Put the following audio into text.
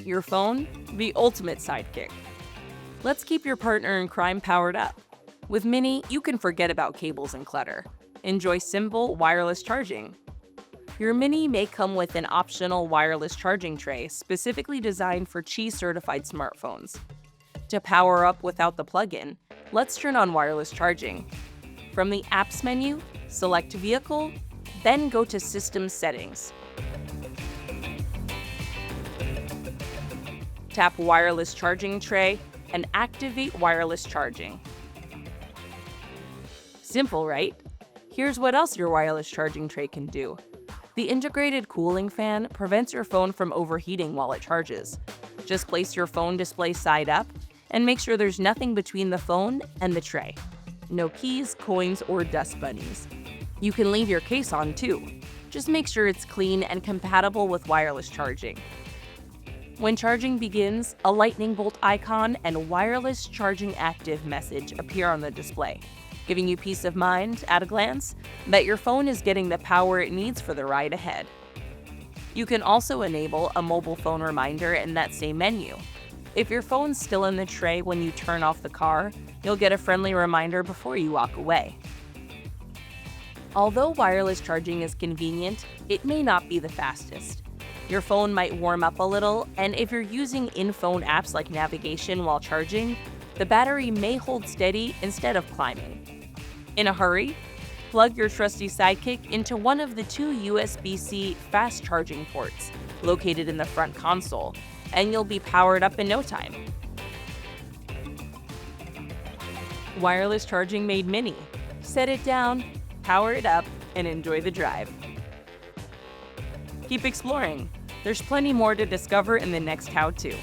Your phone, the ultimate sidekick. Let's keep your partner in crime powered up. With Mini, you can forget about cables and clutter. Enjoy simple, wireless charging. Your Mini may come with an optional wireless charging tray specifically designed for Qi-certified smartphones. To power up without the plug-in, let's turn on wireless charging. From the Apps menu, select Vehicle, then go to System Settings. Tap Wireless Charging Tray and activate wireless charging. Simple, right? Here's what else your wireless charging tray can do. The integrated cooling fan prevents your phone from overheating while it charges. Just place your phone display side up and make sure there's nothing between the phone and the tray. No keys, coins, or dust bunnies. You can leave your case on too. Just make sure it's clean and compatible with wireless charging. When charging begins, a lightning bolt icon and wireless charging active message appear on the display, giving you peace of mind at a glance that your phone is getting the power it needs for the ride ahead. You can also enable a mobile phone reminder in that same menu. If your phone's still in the tray when you turn off the car, you'll get a friendly reminder before you walk away. Although wireless charging is convenient, it may not be the fastest. Your phone might warm up a little, and if you're using in-phone apps like navigation while charging, the battery may hold steady instead of climbing. In a hurry? Plug your trusty sidekick into one of the 2 USB-C fast charging ports located in the front console, and you'll be powered up in no time. Wireless charging made Mini. Set it down, power it up, and enjoy the drive. Keep exploring. There's plenty more to discover in the next how-to.